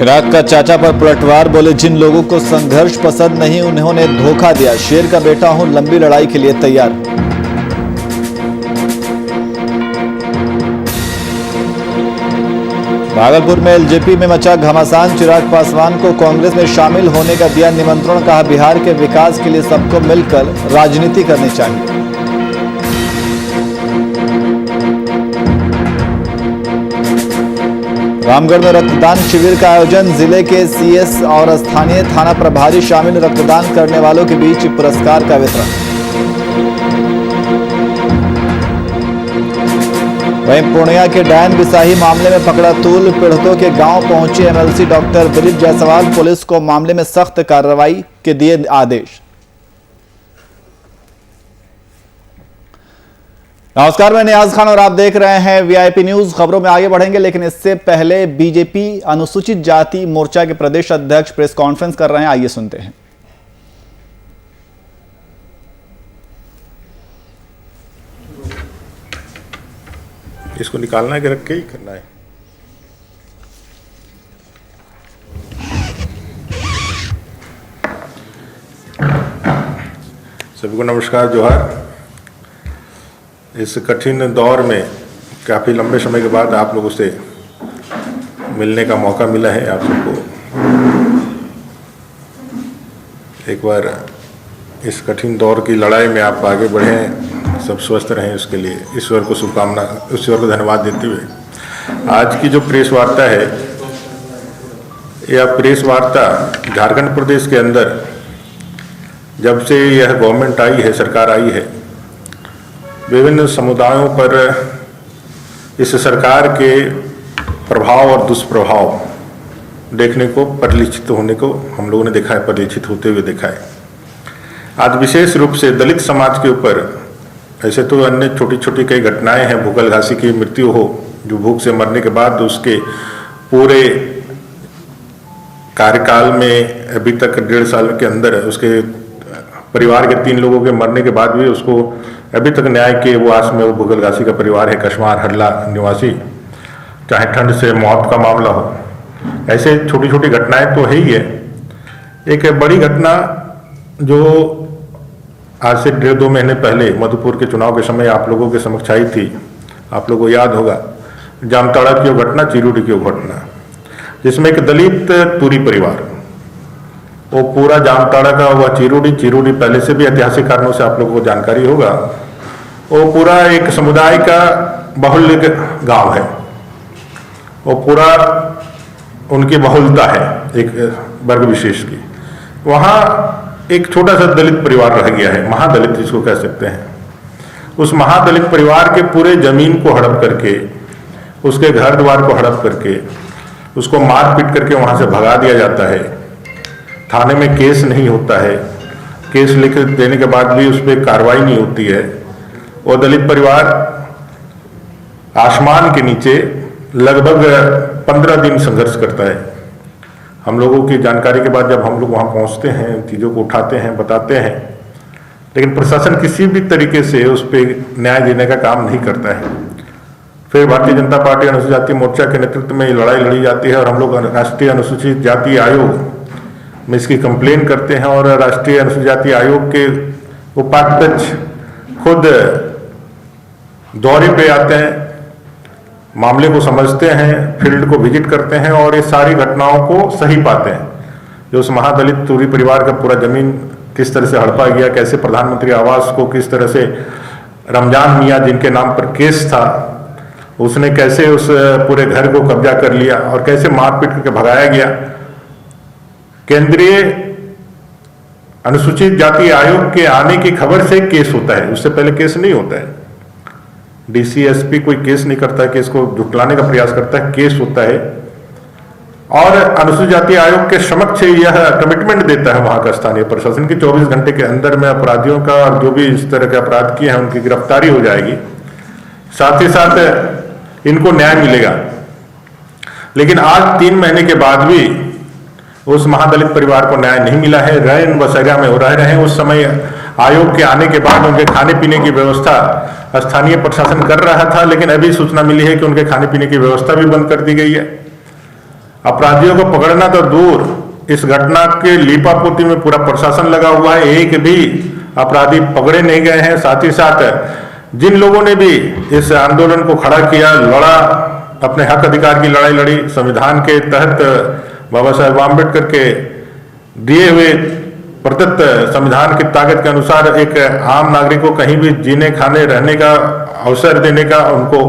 चिराग का चाचा पर पलटवार, बोले जिन लोगों को संघर्ष पसंद नहीं उन्होंने धोखा दिया। शेर का बेटा हूं, लंबी लड़ाई के लिए तैयार। भागलपुर में एलजेपी में मचा घमासान, चिराग पासवान को कांग्रेस में शामिल होने का दिया निमंत्रण, कहा बिहार के विकास के लिए सबको मिलकर राजनीति करनी चाहिए। रामगढ़ में रक्तदान शिविर का आयोजन, जिले के सीएस और स्थानीय थाना प्रभारी शामिल, रक्तदान करने वालों के बीच पुरस्कार का वितरण। वहीं पूर्णिया के डायन बिसाही मामले में पकड़ा तूल, पीड़ितों के गांव पहुंची MLC doctor Dilip Jaiswal, police को मामले में सख्त कार्रवाई के दिए आदेश। नमस्कार, मैं नियाज खान और आप देख रहे हैं वीआईपी न्यूज। खबरों में आगे बढ़ेंगे, लेकिन इससे पहले बीजेपी अनुसूचित जाति मोर्चा के प्रदेश अध्यक्ष प्रेस कॉन्फ्रेंस कर रहे हैं, आइए सुनते हैं। इसको निकालना है कि रख के ही करना है? सभी को नमस्कार, जोहार। इस कठिन दौर में काफ़ी लंबे समय के बाद आप लोगों से मिलने का मौका मिला है। आप सबको एक बार इस कठिन दौर की लड़ाई में आप आगे बढ़ें, सब स्वस्थ रहें, उसके लिए ईश्वर को शुभकामना, ईश्वर को धन्यवाद देते हुए आज की जो प्रेस वार्ता है, यह प्रेस वार्ता झारखंड प्रदेश के अंदर जब से यह गवर्नमेंट आई है, सरकार आई है, विभिन्न समुदायों पर इस सरकार के प्रभाव और दुष्प्रभाव देखने को, परिलक्षित होने को हम लोगों ने देखा है, परिलक्षित होते हुए देखा है। आज विशेष रूप से दलित समाज के ऊपर, ऐसे तो अन्य छोटी छोटी कई घटनाएं हैं, भूखल घासी की मृत्यु हो, जो भूख से मरने के बाद उसके पूरे कार्यकाल में अभी तक 1.5 साल के अंदर उसके परिवार के 3 लोगों के मरने के बाद भी उसको अभी तक न्याय के वो आस में वो भूखल घासी का परिवार है, कश्मार हल्ला निवासी, चाहे ठंड से मौत का मामला हो, ऐसे छोटी छोटी घटनाएं तो है ही है। एक बड़ी घटना जो आज से 1.5-2 महीने पहले मधुपुर के चुनाव के समय आप लोगों के समक्ष आई थी, आप लोगों को याद होगा, जामताड़ा की वो घटना, चिरूडी की वो घटना, जिसमें एक दलित तुरी परिवार, वो पूरा जामताड़ा का हुआ चिरूडी पहले से भी ऐतिहासिक कारणों से आप लोगों को जानकारी होगा, वो पूरा एक समुदाय का बहुल्य गांव है, वो पूरा उनकी बहुलता है एक वर्ग विशेष की। वहाँ एक छोटा सा दलित परिवार रह गया है, महादलित जिसको कह सकते हैं। उस महादलित परिवार के पूरे जमीन को हड़प करके, उसके घर द्वार को हड़प करके, उसको मार पीट करके वहाँ से भगा दिया जाता है। थाने में केस नहीं होता है, केस लिख देने के बाद भी उस पर कार्रवाई नहीं होती है। वो दलित परिवार आसमान के नीचे लगभग 15 दिन संघर्ष करता है। हम लोगों की जानकारी के बाद जब हम लोग वहाँ पहुँचते हैं, चीज़ों को उठाते हैं, बताते हैं, लेकिन प्रशासन किसी भी तरीके से उस पर न्याय देने का काम नहीं करता है। फिर भारतीय जनता पार्टी अनुसूचित जाति मोर्चा के नेतृत्व में ये लड़ाई लड़ी जाती है और हम लोग राष्ट्रीय अनुसूचित जाति आयोग में इसकी कंप्लेन करते हैं और राष्ट्रीय अनुसूचित जाति आयोग के उपाध्यक्ष खुद दौरे पे आते हैं, मामले को समझते हैं, फील्ड को विजिट करते हैं और ये सारी घटनाओं को सही पाते हैं। जो उस महादलित तुरी परिवार का पूरा जमीन किस तरह से हड़पा गया, कैसे प्रधानमंत्री आवास को किस तरह से रमजान मियाँ जिनके नाम पर केस था, उसने कैसे उस पूरे घर को कब्जा कर लिया और कैसे मारपीट करके भगाया गया। केंद्रीय अनुसूचित जाति आयोग के आने की खबर से केस होता है, उससे पहले केस नहीं होता है। डीसी एसपी कोई केस नहीं करता है, केस को झुटलाने का प्रयास करता है, केस होता है। और अनुसूचित जाति आयोग के समक्ष यह कमिटमेंट देता है वहां का स्थानीय प्रशासन की 24 घंटे के अंदर में अपराधियों का और जो भी इस तरह के अपराध किए हैं उनकी गिरफ्तारी हो जाएगी, साथ ही साथ इनको न्याय मिलेगा। लेकिन आज 3 महीने के बाद भी उस महादलित परिवार को न्याय नहीं मिला है। रैन बसेरा में हो रहे हैं। उस समय आयोग के आने के बाद उनके खाने पीने की व्यवस्था स्थानीय प्रशासन कर रहा था, लेकिन अभी सूचना मिली है कि उनके खाने पीने की व्यवस्था भी बंद कर दी गई है। अपराधियों को पकड़ना तो दूर, इस घटना के लीपापोती में पूरा प्रशासन लगा हुआ है, एक भी अपराधी पकड़े नहीं गए हैं। साथ ही साथ जिन लोगों ने भी इस आंदोलन को खड़ा किया, लड़ा, अपने हक अधिकार की लड़ाई लड़ी, संविधान के तहत बाबा साहेब आम्बेडकर के दिए हुए प्रदत्त संविधान की ताकत के अनुसार एक आम नागरिक को कहीं भी जीने, खाने, रहने का अवसर देने का, उनको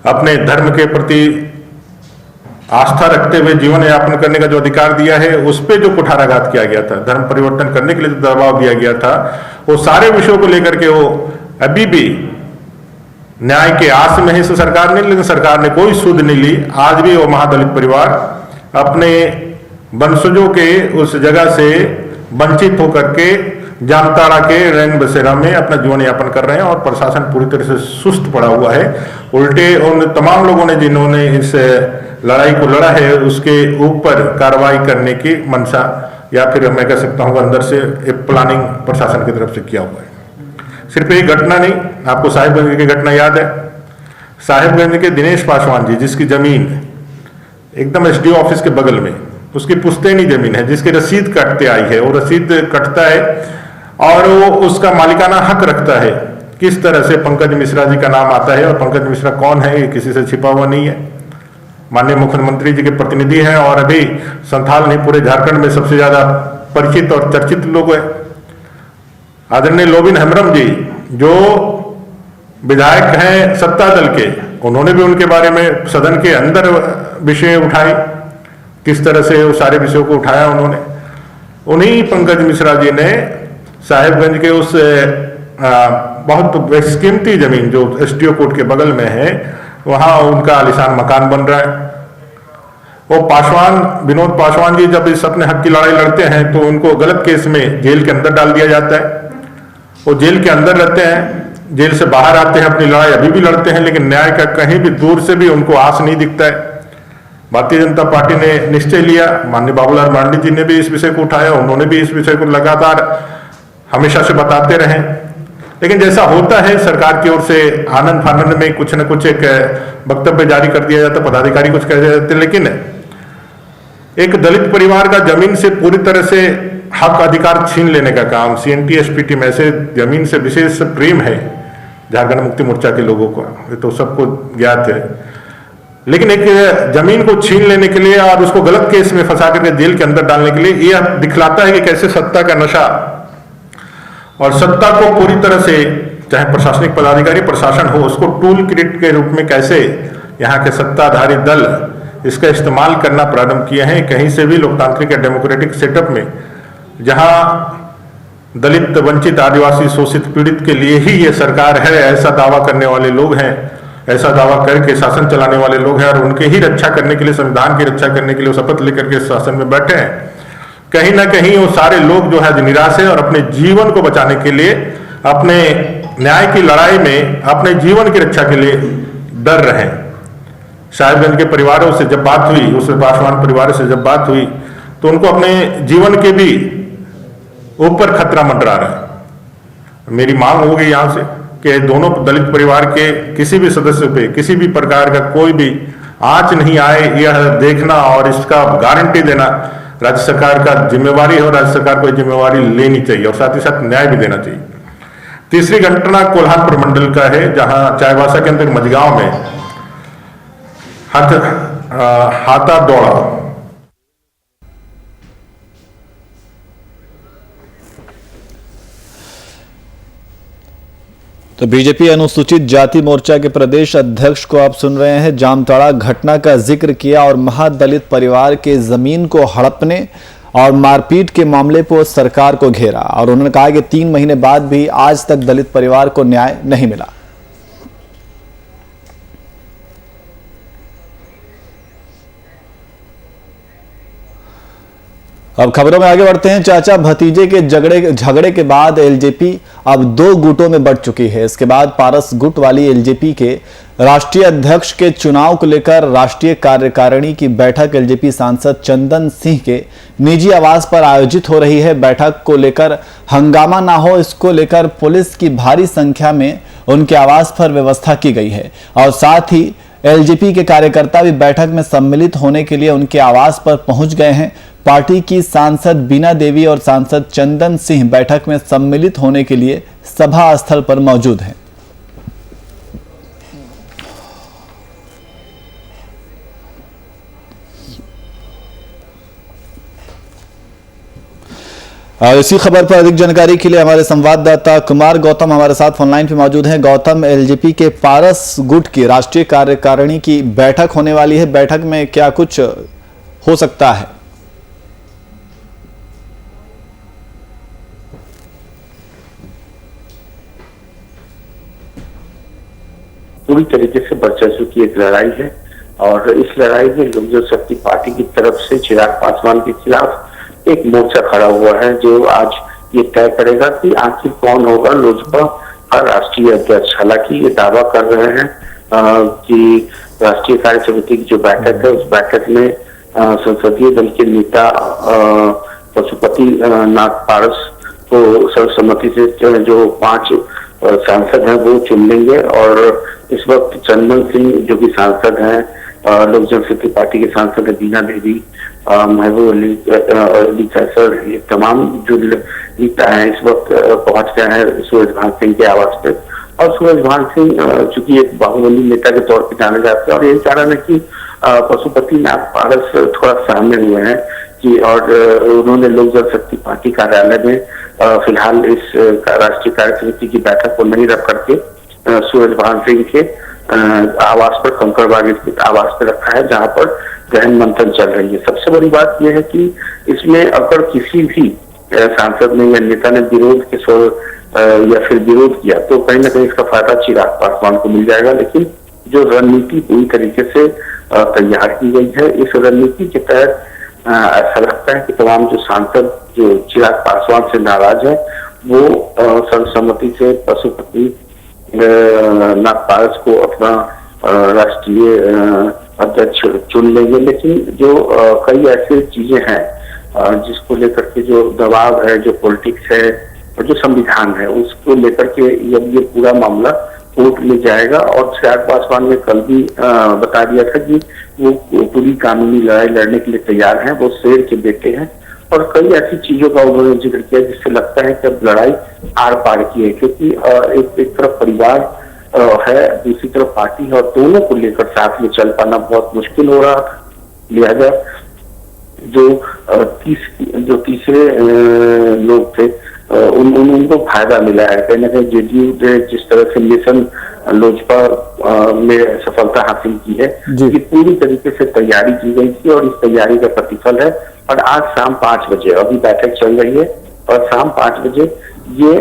अपने धर्म के प्रति आस्था रखते हुए जीवन यापन करने का जो अधिकार दिया है, उस पे जो कुठाराघात किया गया था, धर्म परिवर्तन करने के लिए जो दबाव दिया गया था, वो सारे विषयों को लेकर के वो अभी भी न्याय के आस में है इस सरकार ने, लेकिन सरकार ने कोई सुध नहीं ली। आज भी वो महादलित परिवार अपने वंशजों के उस जगह से वंचित होकर के जामताड़ा के रैन बसेरा में अपना जीवन यापन कर रहे हैं और प्रशासन पूरी तरह से सुस्त पड़ा हुआ है। उल्टे उन तमाम लोगों ने जिन्होंने इस लड़ाई को लड़ा है, उसके ऊपर कार्रवाई करने की मंशा, या फिर मैं कह सकता हूँ अंदर से एक प्लानिंग प्रशासन की तरफ से किया हुआ है। सिर्फ एक घटना नहीं, आपको साहिबगंज की घटना याद है। साहिबगंज के दिनेश पासवान जी, जिसकी जमीन एकदम एसडीओ ऑफिस के बगल में, उसकी पुश्तैनी जमीन है, जिसकी रसीद कटते आई है, वो रसीद कटता है और वो उसका मालिकाना हक रखता है। किस तरह से पंकज मिश्रा जी का नाम आता है, और पंकज मिश्रा कौन है, ये किसी से छिपा हुआ नहीं है। माननीय मुख्यमंत्री जी के प्रतिनिधि हैं और अभी संथाल नहीं पूरे झारखंड में सबसे ज्यादा परिचित और चर्चित लोग हैं। आदरणीय लोबिन हेम्ब्रम जी, जो विधायक हैं सत्ता दल के, उन्होंने भी उनके बारे में सदन के अंदर विषय उठाई, किस तरह से वो सारे विषयों को उठाया उन्होंने। उन्हीं पंकज मिश्रा जी ने साहिबगंज के उस बहुत बेशकीमती जमीन जो एसडीओ कोर्ट के बगल में है, वहां उनका आलीशान मकान बन रहा है। वो पासवान, विनोद पासवान जी जब इस अपने हक की लड़ाई लड़ते हैं तो उनको गलत केस में जेल के अंदर डाल दिया जाता है। वो जेल के अंदर रहते हैं, जेल से बाहर आते हैं, अपनी लड़ाई अभी भी लड़ते हैं, लेकिन न्याय का कहीं भी दूर से भी उनको आस नहीं दिखता है। भारतीय जनता पार्टी ने निश्चय लिया, माननीय बाबूलाल मरांडी जी ने भी इस विषय को उठाया, उन्होंने भी इस विषय को लगातार हमेशा से बताते रहे, लेकिन जैसा होता है सरकार की ओर से आनंद फानंद में कुछ न कुछ एक वक्तव्य जारी कर दिया जाता, पदाधिकारी कुछ कह देते। लेकिन एक दलित परिवार का जमीन से पूरी तरह से हक अधिकार छीन लेने का काम सीएनटी एसपीटी में से जमीन से विशेष प्रेम है झारखंड मुक्ति मोर्चा के लोगों को, ये तो सबको ज्ञात है। लेकिन एक जमीन को छीन लेने के लिए और उसको गलत केस में फंसा करके जेल के अंदर डालने के लिए यह दिखलाता है कि कैसे सत्ता का नशा और सत्ता को पूरी तरह से, चाहे प्रशासनिक पदाधिकारी प्रशासन हो, उसको टूल किट के रूप में कैसे यहाँ के सत्ताधारी दल इसका इस्तेमाल करना प्रारंभ किए हैं। कहीं से भी लोकतांत्रिक या डेमोक्रेटिक सेटअप में जहां दलित, वंचित, आदिवासी, शोषित, पीड़ित के लिए ही ये सरकार है, ऐसा दावा करने वाले लोग हैं, ऐसा दावा करके शासन चलाने वाले लोग हैं और उनके ही रक्षा करने के लिए, संविधान की रक्षा करने के लिए शपथ लेकर के शासन में बैठे हैं। कहीं ना कहीं वो सारे लोग जो है निराश है और अपने जीवन को बचाने के लिए, अपने न्याय की लड़ाई में अपने जीवन की रक्षा के लिए डर रहे हैं। साहिबगंज के परिवारों से जब बात हुई, उस पासवान परिवार से जब बात हुई, तो उनको अपने जीवन के भी ऊपर खतरा मंडरा रहा है। मेरी मांग होगी यहाँ से कि दोनों दलित परिवार के किसी भी सदस्य पे किसी भी प्रकार का कोई भी आंच नहीं आए, यह देखना और इसका गारंटी देना राज्य सरकार का जिम्मेवारी है और राज्य सरकार को जिम्मेवारी लेनी चाहिए और साथ ही साथ न्याय भी देना चाहिए। तीसरी घटना कोल्हान प्रमंडल का है, जहां चाईबासा के अंदर मझगांव में हाथा दौड़ा। तो बीजेपी अनुसूचित जाति मोर्चा के प्रदेश अध्यक्ष को आप सुन रहे हैं। जामताड़ा घटना का जिक्र किया और महादलित परिवार के जमीन को हड़पने और मारपीट के मामले पर सरकार को घेरा और उन्होंने कहा कि 3 महीने बाद भी आज तक दलित परिवार को न्याय नहीं मिला। अब खबरों में आगे बढ़ते हैं। चाचा भतीजे के झगड़े के बाद एलजेपी अब 2 गुटों में बढ़ चुकी है। इसके बाद पारस गुट वाली एलजेपी के राष्ट्रीय अध्यक्ष के चुनाव को लेकर राष्ट्रीय कार्यकारिणी की बैठक एलजेपी सांसद चंदन सिंह के निजी आवास पर आयोजित हो रही है। बैठक को लेकर हंगामा ना हो, इसको लेकर पुलिस की भारी संख्या में उनके आवास पर व्यवस्था की गई है और साथ ही एलजेपी के कार्यकर्ता भी बैठक में सम्मिलित होने के लिए उनके आवास पर पहुंच गए हैं। पार्टी की सांसद बीना देवी और सांसद चंदन सिंह बैठक में सम्मिलित होने के लिए सभा स्थल पर मौजूद हैं। इसी खबर पर अधिक जानकारी के लिए हमारे संवाददाता कुमार गौतम हमारे साथ फोनलाइन पे मौजूद हैं। गौतम, एलजेपी के पारस गुट की राष्ट्रीय कार्यकारिणी की बैठक होने वाली है, बैठक में क्या कुछ हो सकता है? पूरी तरीके से बढ़ चुकी एक लड़ाई है और इस लड़ाई में लोक जनशक्ति पार्टी की तरफ से चिराग पासवान के खिलाफ एक मोर्चा खड़ा हुआ है जो आज ये तय करेगा कि आखिर कौन होगा लोजपा का राष्ट्रीय अध्यक्ष। हालांकि ये दावा कर रहे हैं कि राष्ट्रीय कार्य समिति की जो बैठक है उस बैठक में संसदीय दल के नेता पशुपति नाथ पारस को सर्वसम्मति से जो 5 सांसद हैं वो चुन लेंगे और इस वक्त चंदन सिंह जो कि सांसद हैं, लोक जनशक्ति पार्टी के सांसद है बीना देवी, महबूब अली कैसर, ये तमाम जो नेता हैं इस वक्त पहुंच गए हैं सूरजभान सिंह के आवास पे। और सूरजभान सिंह चूंकि एक बाहुबली नेता के तौर पर जाने जाते हैं और यही कारण है कि पशुपति नाथ पारस थोड़ा सामने हुए हैं कि और उन्होंने लोक जनशक्ति पार्टी कार्यालय में फिलहाल इस राष्ट्रीय कार्य समिति की बैठक को नहीं रख करके सूरजभान सिंह के आवास पर कंकड़बाग स्थित आवास पर रखा है, जहां पर गहन मंथन चल रही है। सबसे बड़ी बात यह है कि इसमें अगर किसी भी सांसद ने या नेता ने विरोध के या फिर विरोध किया तो कहीं ना कहीं इसका फायदा चिराग पासवान को मिल जाएगा। लेकिन जो रणनीति पूरी तरीके से तैयार की गई है, इस रणनीति के तहत ऐसा लगता है कि तमाम जो सांसद जो चिराग पासवान से नाराज है वो सर्वसम्मति से पशुपति नाथ पारस को अपना राष्ट्रीय अध्यक्ष चुन लेंगे। लेकिन जो कई ऐसी चीजें हैं जिसको लेकर के जो दबाव है, जो पॉलिटिक्स है और जो संविधान है उसको लेकर के जब ये पूरा मामला कोर्ट में जाएगा और चिराग पासवान ने कल भी बता दिया था कि वो पूरी कानूनी लड़ाई लड़ने के लिए तैयार हैं, वो शेर के बेटे हैं और कई ऐसी चीजों का उन्होंने जिक्र किया जिससे लगता है कि अब लड़ाई आर पार की है, क्योंकि एक तरफ परिवार है, दूसरी तरफ पार्टी है और दोनों को लेकर साथ में चल पाना बहुत मुश्किल हो रहा था। लिहाजा जो तीसरे लोग थे उनको फायदा मिला है। कहीं ना कहीं जेडीयू ने जिस तरह से मिशन लोजपा में सफलता हासिल की है, ये पूरी तरीके से तैयारी की गई थी और इस तैयारी का प्रतिफल है। और आज शाम 5 बजे अभी बैठक चल रही है और शाम 5 बजे ये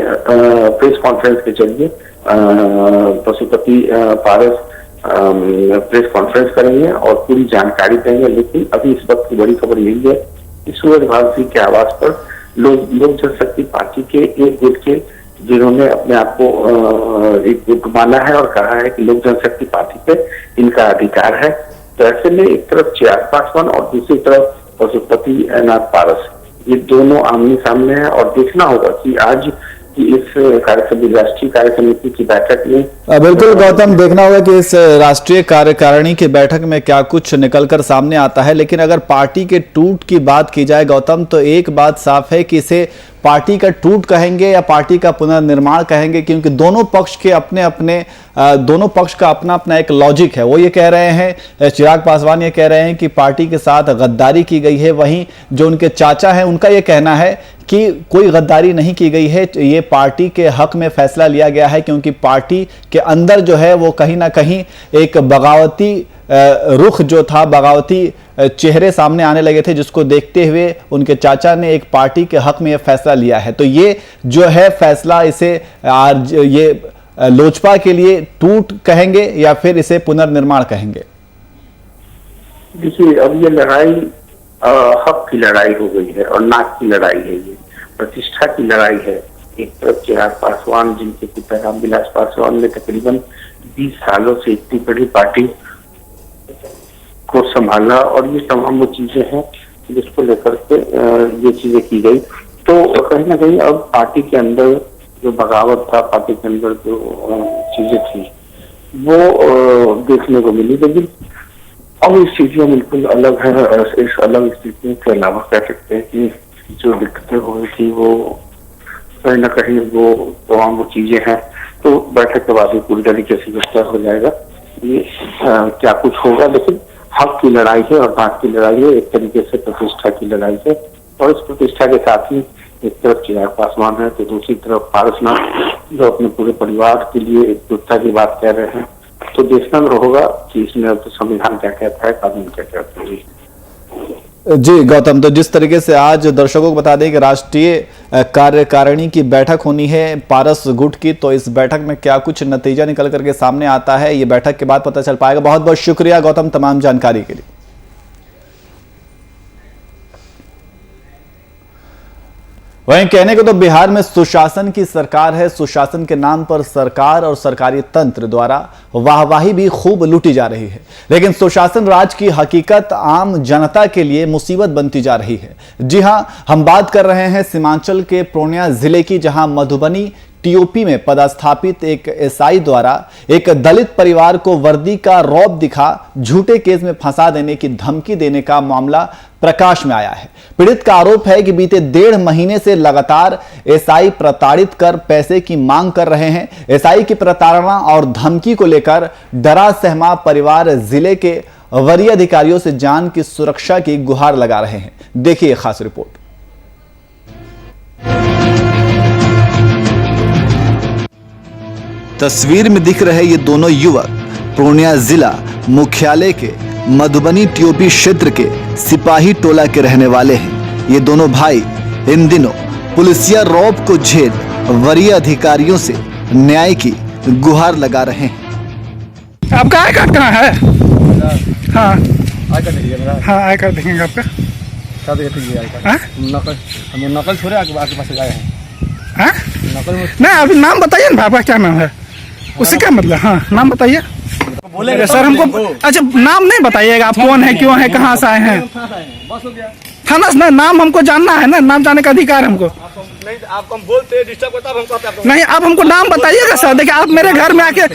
प्रेस कॉन्फ्रेंस के जरिए पशुपति पारस प्रेस कॉन्फ्रेंस करेंगे और पूरी जानकारी देंगे। लेकिन अभी इस वक्त की बड़ी खबर यही है कि सूरजभान सिंह के आवास पर लोक जनशक्ति पार्टी के एक गुट के जिन्होंने अपने आप को एक गुट माना है और कहा है कि लोक जनशक्ति पार्टी पे इनका अधिकार है, तो ऐसे में एक तरफ चिराग पासवान और दूसरी तरफ पशुपति नाथ पारस, ये दोनों आमने सामने हैं और देखना होगा कि आज की इस राष्ट्रीय कार्य समिति की बैठक में बिल्कुल गौतम, देखना होगा कि इस राष्ट्रीय कार्यकारिणी की बैठक में क्या कुछ निकलकर सामने आता है। लेकिन अगर पार्टी के टूट की बात की जाए गौतम, तो एक बात साफ है कि इसे पार्टी का टूट कहेंगे या पार्टी का पुनर्निर्माण कहेंगे, क्योंकि दोनों पक्ष के दोनों पक्ष का अपना अपना एक लॉजिक है। वो ये कह रहे हैं, चिराग पासवान ये कह रहे हैं कि पार्टी के साथ गद्दारी की गई है, वहीं जो उनके चाचा हैं उनका ये कहना है कि कोई गद्दारी नहीं की गई है, ये पार्टी के हक में फैसला लिया गया है, क्योंकि पार्टी के अंदर जो है वो कहीं ना कहीं एक बगावती रुख जो था, बगावती चेहरे सामने आने लगे थे, जिसको देखते हुए उनके चाचा ने एक पार्टी के हक में यह फैसला लिया है। तो ये जो है फैसला, इसे ये लोजपा के लिए टूट कहेंगे या फिर इसे पुनर्निर्माण कहेंगे? देखिए, अब ये लड़ाई हक की लड़ाई हो गई है और नाक की लड़ाई है, ये प्रतिष्ठा की लड़ाई है। एक तरफ चिराग पासवान, जिनके पिता रामविलास पासवान ने तकरीबन 20 सालों से इतनी बड़ी पार्टी को संभाला और ये तमाम वो चीजें हैं जिसको लेकर के ये चीजें की गई। तो कहीं ना कहीं अब पार्टी के अंदर जो बगावत था, पार्टी के अंदर जो चीजें थी वो देखने को मिली। लेकिन अब स्थितियां बिल्कुल अलग है। इस अलग स्थितियों के अलावा कह सकते हैं कि जो दिक्कतें हो रही थी वो कहीं ना कहीं वो तमाम वो चीजें हैं। तो बैठक के बाद ही पूरी तरीके से विस्तार हो जाएगा ये क्या कुछ होगा। लेकिन हक की लड़ाई है और बात की लड़ाई है, एक तरीके से प्रतिष्ठा की लड़ाई है। और इस प्रतिष्ठा के साथ ही एक तरफ चिराग पासवान है तो दूसरी तरफ पारसनाथ जो अपने पूरे परिवार के लिए एकजुटता की बात कह रहे हैं। तो देखना होगा कि इसमें अब तो संविधान क्या कहता है, कानून क्या कहता है। जी गौतम, तो जिस तरीके से आज दर्शकों को बता दें कि राष्ट्रीय कार्यकारिणी की बैठक होनी है पारस गुट की, तो इस बैठक में क्या कुछ नतीजा निकल करके सामने आता है ये बैठक के बाद पता चल पाएगा। बहुत बहुत शुक्रिया गौतम तमाम जानकारी के लिए। वहीं कहने को तो बिहार में सुशासन की सरकार है, सुशासन के नाम पर सरकार और सरकारी तंत्र द्वारा वाहवाही भी खूब लूटी जा रही है, लेकिन सुशासन राज की हकीकत आम जनता के लिए मुसीबत बनती जा रही है। जी हां, हम बात कर रहे हैं सीमांचल के पूर्णिया जिले की, जहां मधुबनी टीओपी में पदस्थापित एक एसआई द्वारा एक दलित परिवार को वर्दी का रौब दिखा झूठे केस में फंसा देने की धमकी देने का मामला प्रकाश में आया है। पीड़ित का आरोप है कि बीते 1.5 महीने से लगातार एसआई प्रताड़ित कर पैसे की मांग कर रहे हैं। एसआई की प्रताड़ना और धमकी को लेकर डरा सहमा परिवार जिले के वरीय अधिकारियों से जान की सुरक्षा की गुहार लगा रहे हैं। देखिए खास रिपोर्ट। तस्वीर में दिख रहे ये दोनों युवक पूर्णिया जिला मुख्यालय के मधुबनी टीओपी क्षेत्र के सिपाही टोला के रहने वाले हैं। ये दोनों भाई इन दिनों पुलिसिया रौब को झेल वरीय अधिकारियों से न्याय की गुहार लगा रहे हैं। आपका आई कार्ड कहाँ है? हाँ हाँ, आई कार्ड देखेंगे आपका। नकल छोड़े आपके पास गए हैं। हाँ? नहीं, अभी नाम बताइए ना, आपका क्या नाम है? उससे क्या मतलब? हाँ, नाम बताइए। बोले सर हमको, अच्छा नाम नहीं बताइएगा, आप कौन है, क्यों है, कहाँ से आए हैं? बस हो गया। थाना से नाम हमको जानना है ना, नाम जानने का अधिकार हमको। नहीं, आपको हम बोलते डिस्टर्ब करता हमको। नहीं, आप हमको नाम बताइएगा सर। देखिए आप मेरे घर में आके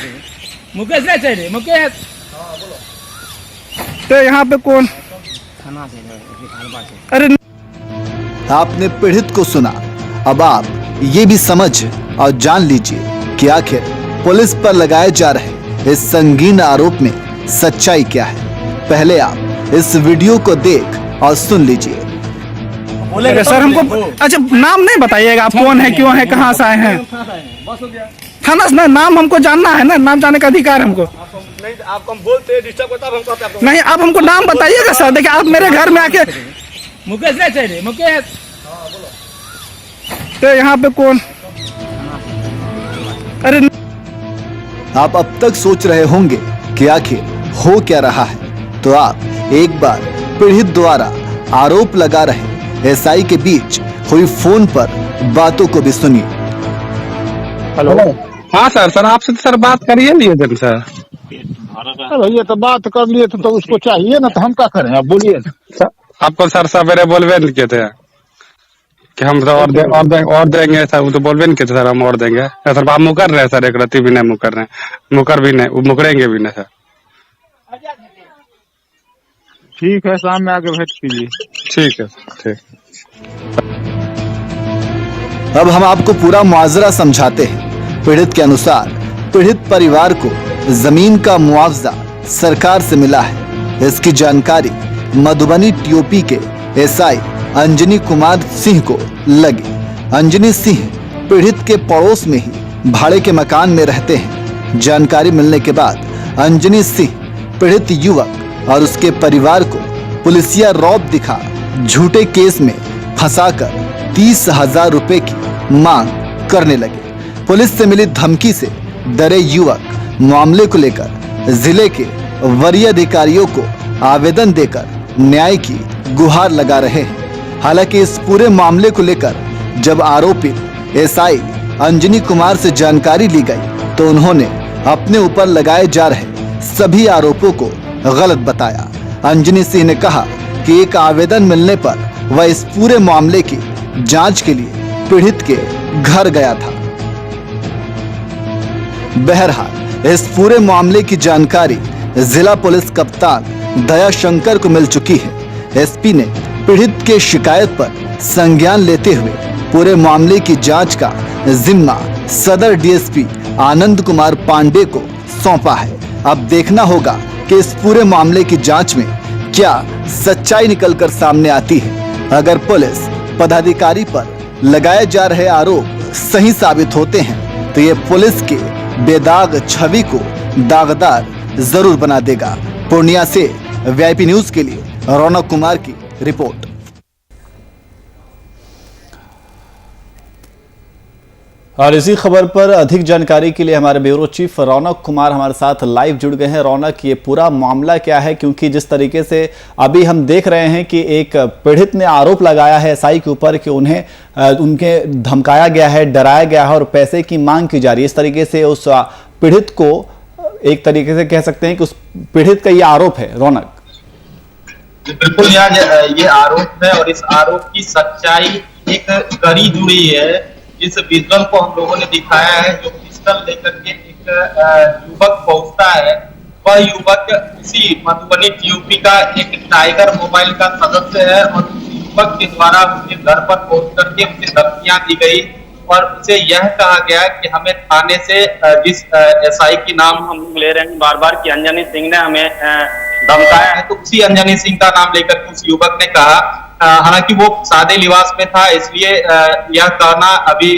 मुकेश नहीं चाहिए, मुकेश। तो यहाँ पे कौन? अरे आपने पीड़ित को सुना, अब आप ये भी समझ और जान लीजिए कि आखिर पुलिस पर लगाए जा रहे इस संगीन आरोप में सच्चाई क्या है। पहले आप इस वीडियो को देख और सुन लीजिए। बोले सर हमको, अच्छा नाम नहीं बताइएगा, आप कौन है, क्यों है, कहाँ से आए हैं? बस हो गया। थाना से नाम हमको जानना है ना, नाम जानने का अधिकार हमको। नहीं, आपको हम बोलते डिस्टर्ब करता हमको। नहीं, आप हमको नाम बताइएगा सर। देखिए आप मेरे घर में आके मुकेश नहीं चाहिए, मुकेश। तो यहाँ पे कौन? अरे आप अब तक सोच रहे होंगे कि आखिर हो क्या रहा है, तो आप एक बार पीड़ित द्वारा आरोप लगा रहे एसआई के बीच हुई फोन पर बातों को भी सुनिए। हेलो। हाँ सर आपसे तो सर बात करिए लिए दिन सर। भैया तो बात कर लिए तो उसको चाहिए ना, तो हम क्या करें? आप बोलिए। आपको सर सवेरे बोलवे नहीं किए थे कि हम तो और देंगे सर, वो तो बोलवे नहीं किए थे सर हम और देंगे सर। आप मुकर रहे हैं सर, एक रत्ती भी नहीं मुकर रहे हैं, मुकर भी नहीं, मुकरेंगे भी नहीं सर। ठीक है, शाम में आके भेंट कीजिए। ठीक है ठीक। अब हम आपको पूरा मुआवजा समझाते हैं। पीड़ित के अनुसार पीड़ित परिवार को जमीन का मुआवजा सरकार से मिला है। इसकी जानकारी मधुबनी टीओपी के एसआई अंजनी कुमार सिंह को लगी। अंजनी सिंह पीड़ित के पड़ोस में ही भाड़े के मकान में रहते हैं। जानकारी मिलने के बाद अंजनी सिंह पीड़ित युवक और उसके परिवार को पुलिसिया रौब दिखा झूठे केस में फंसाकर 30,000 रुपए की मांग करने लगे। पुलिस से मिली धमकी से डरे युवक मामले को लेकर जिले के वरीय अधिकारियों को आवेदन देकर न्याय की गुहार लगा रहे हैं। हालांकि इस पूरे मामले को लेकर जब आरोपित एसआई अंजनी कुमार से जानकारी ली गई तो उन्होंने अपने ऊपर लगाए जा रहे सभी आरोपों को गलत बताया। अंजनी सिंह ने कहा कि एक आवेदन मिलने पर वह इस पूरे मामले की जांच के लिए पीड़ित के घर गया था। बहरहाल इस पूरे मामले की जानकारी जिला पुलिस कप्तान दयाशंकर को मिल चुकी है। एसपी ने पीड़ित के शिकायत पर संज्ञान लेते हुए पूरे मामले की जांच का जिम्मा सदर डीएसपी आनंद कुमार पांडे को सौंपा है। अब देखना होगा कि इस पूरे मामले की जांच में क्या सच्चाई निकलकर सामने आती है। अगर पुलिस पदाधिकारी पर लगाए जा रहे आरोप सही साबित होते हैं तो ये पुलिस के बेदाग छवि को दागदार जरूर बना देगा। पूर्णिया से वीआईपी न्यूज के लिए रौनक कुमार की रिपोर्ट। और इसी खबर पर अधिक जानकारी के लिए हमारे ब्यूरो चीफ रौनक कुमार हमारे साथ लाइव जुड़ गए हैं। रौनक, ये पूरा मामला क्या है? क्योंकि जिस तरीके से अभी हम देख रहे हैं कि एक पीड़ित ने आरोप लगाया है एसआई के ऊपर कि उन्हें उनके धमकाया गया है, डराया गया है और पैसे की मांग की जा रही है। इस तरीके से उस पीड़ित को एक तरीके से कह सकते हैं कि उस पीड़ित का ये आरोप है। रौनक, बिल्कुल ये आरोप है और इस आरोप की सच्चाई एक कड़ी जुड़ी है। जिस विजुअल को हम लोगों ने दिखाया है, जो पिस्टल लेकर के एक युवक पहुंचता है, वह युवक उसी मधुबनी टीयूपी का एक टाइगर मोबाइल का सदस्य है और उस युवक के द्वारा उसके घर पर पहुंच करके उसे धमकियां दी गई और उसे यह कहा गया कि हमें थाने से जिस एसआई की नाम हम ले रहे हैं बार बार कि अंजनी सिंह ने हमें धमकाया है, तो उसी अंजनी सिंह का नाम लेकर के उस युवक ने कहा। हालांकि वो सादे लिबास में था, इसलिए यह कहना अभी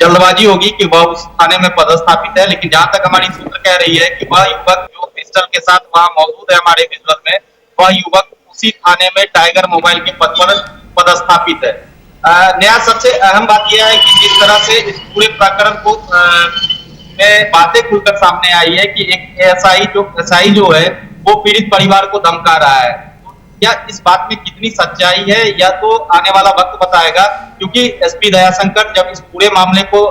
जल्दबाजी होगी कि वह उस थाने में पदस्थापित है। लेकिन जहां तक हमारी सूत्र कह रही है कि वह युवक जो पिस्टल के साथ वहां मौजूद है हमारे विजुअल में, वह युवक उसी थाने में टाइगर मोबाइल के पद पर पदस्थापित है। नया सबसे अहम बात यह है कि जिस तरह से इस पूरे प्रकरण को में बातें खुलकर सामने आई है कि एक एसआई जो है वो पीड़ित परिवार को धमका रहा है। या इस बात में कितनी सच्चाई है या तो आने वाला वक्त बताएगा, क्योंकि एसपी दयाशंकर जब इस पूरे मामले को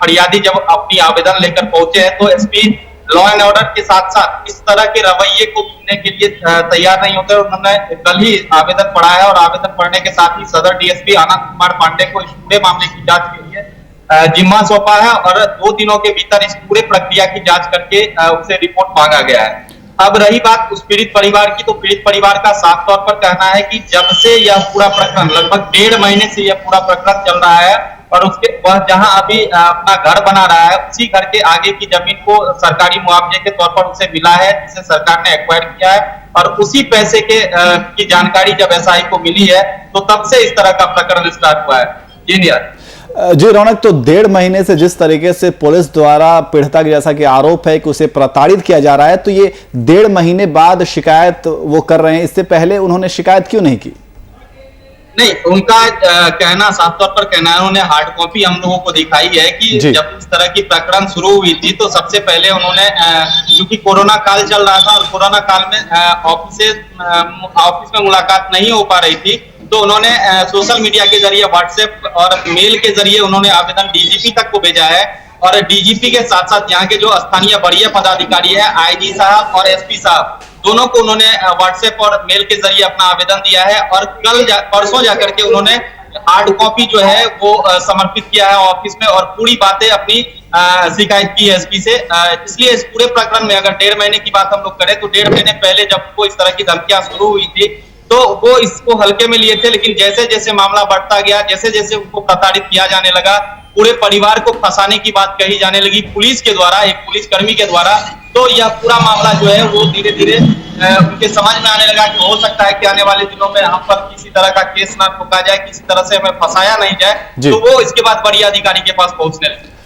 फरियादी जब अपनी आवेदन लेकर पहुंचे हैं तो एसपी लॉ एंड ऑर्डर के साथ साथ इस तरह के रवैये को सुनने के लिए तैयार नहीं होते। उन्होंने कल ही आवेदन पढ़ा है और आवेदन पढ़ने के साथ ही सदर डीएसपी आनंद कुमार पांडे को इस पूरे मामले की जांच के लिए जिम्मा सौंपा है और 2 दिनों के भीतर इस पूरे प्रक्रिया की जांच करके उसे रिपोर्ट मांगा गया है। अब रही बात उस पीड़ित परिवार की, तो पीड़ित परिवार का साफ तौर पर कहना है कि जब से यह पूरा प्रकरण लगभग 1.5 महीने से यह पूरा प्रकरण चल रहा है और उसके वह जहां अभी अपना घर बना रहा है उसी घर के आगे की जमीन को सरकारी मुआवजे के तौर पर उसे मिला है, जिसे सरकार ने एक्वायर किया है और उसी पैसे के की जानकारी जब एसआई को मिली है तो तब से इस तरह का प्रकरण स्टार्ट हुआ है। जी रौनक, तो 1.5 महीने से जिस तरीके से पुलिस द्वारा पीड़िता के जैसा कि आरोप है कि उसे प्रताड़ित किया जा रहा है, तो ये 1.5 महीने बाद शिकायत वो कर रहे हैं, इससे पहले उन्होंने शिकायत क्यों नहीं की? नहीं, उनका कहना साफ तौर पर कहना है, उन्होंने हार्ड कॉपी हम लोगों को दिखाई है कि जब इस तरह की प्रकरण शुरू हुई थी तो सबसे पहले उन्होंने क्योंकि कोरोना काल चल रहा था और कोरोना काल में ऑफिस में मुलाकात नहीं हो पा रही थी, तो उन्होंने सोशल मीडिया के जरिए व्हाट्सएप और मेल के जरिए उन्होंने आवेदन डीजीपी तक को भेजा है और डीजीपी के साथ साथ यहाँ के जो स्थानीय वरीय पदाधिकारी है आईजी साहब और एसपी साहब, दोनों को उन्होंने व्हाट्सएप और मेल के जरिए अपना आवेदन दिया है और परसों जाकर के उन्होंने हार्ड कॉपी जो है वो समर्पित किया है ऑफिस में और पूरी बातें अपनी शिकायत की है एसपी से। इसलिए इस पूरे प्रकरण में अगर 1.5 महीने की बात हम लोग करें तो 1.5 महीने पहले जब वो इस तरह की धमकियां शुरू हुई थी तो वो इसको हल्के में लिए थे, लेकिन जैसे जैसे मामला बढ़ता गया, जैसे जैसे उनको प्रताड़ित किया जाने लगा, पूरे परिवार को फंसाने की बात कही जाने लगी पुलिस के द्वारा, एक पुलिसकर्मी के द्वारा, तो यह पूरा मामला जो है वो धीरे धीरे उनके समझ में आने लगा कि हो सकता है कि आने वाले दिनों में हम पर किसी तरह का केस ना ठोका जाए, किसी तरह से हमें फंसाया नहीं जाए, तो वो इसके बाद बड़ी अधिकारी के पास पहुंचने लगे।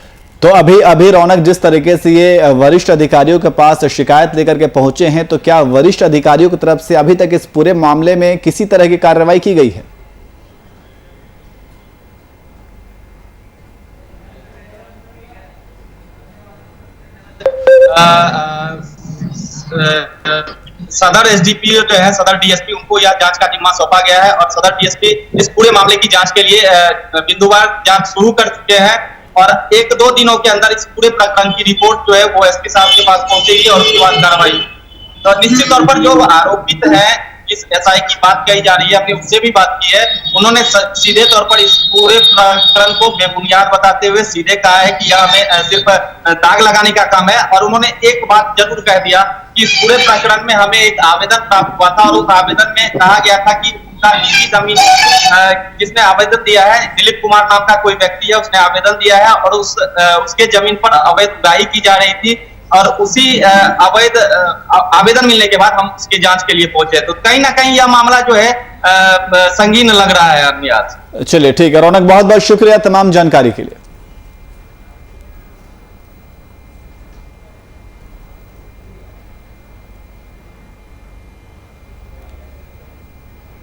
तो अभी रौनक, जिस तरीके से ये वरिष्ठ अधिकारियों के पास शिकायत लेकर के पहुंचे हैं, तो क्या वरिष्ठ अधिकारियों की तरफ से अभी तक इस पूरे मामले में किसी तरह की कार्रवाई की गई है? सदर एसडीपी जो है, सदर डीएसपी, उनको यह जांच का जिम्मा सौंपा गया है और सदर डीएसपी इस पूरे मामले की जांच के लिए बिंदुवार जांच शुरू कर चुके हैं और 1-2 दिनों के अंदर इस पूरे प्रकरण की रिपोर्ट जो है वो एसपी साहब के पास पहुंचेगी और उसके बाद कार्रवाई। तो निश्चित तौर पर जो आरोपित है जिस एसआई की बात कही जा रही है, हमने उससे भी बात की है। उन्होंने सीधे तौर पर इस पूरे प्रकरण को बेबुनियाद बताते हुए सीधे कहा है कि यह हमें सिर्फ दाग लगाने का काम है। और उन्होंने एक बात जरूर कह दिया कि इस पूरे प्रकरण में हमें एक आवेदन प्राप्त हुआ था और उस आवेदन में कहा गया था कि निजी जमीन जिसने आवेदन दिया है, दिलीप कुमार नाम का कोई व्यक्ति है, उसने आवेदन दिया है और उसके जमीन पर अवैध उगाही की जा रही थी। और उसी अवैध आवेदन मिलने के बाद हम उसकी जांच के लिए पहुंचे। तो कहीं ना कहीं यह मामला जो है संगीन लग रहा है। चलिए ठीक है रौनक, बहुत बहुत शुक्रिया तमाम जानकारी के लिए।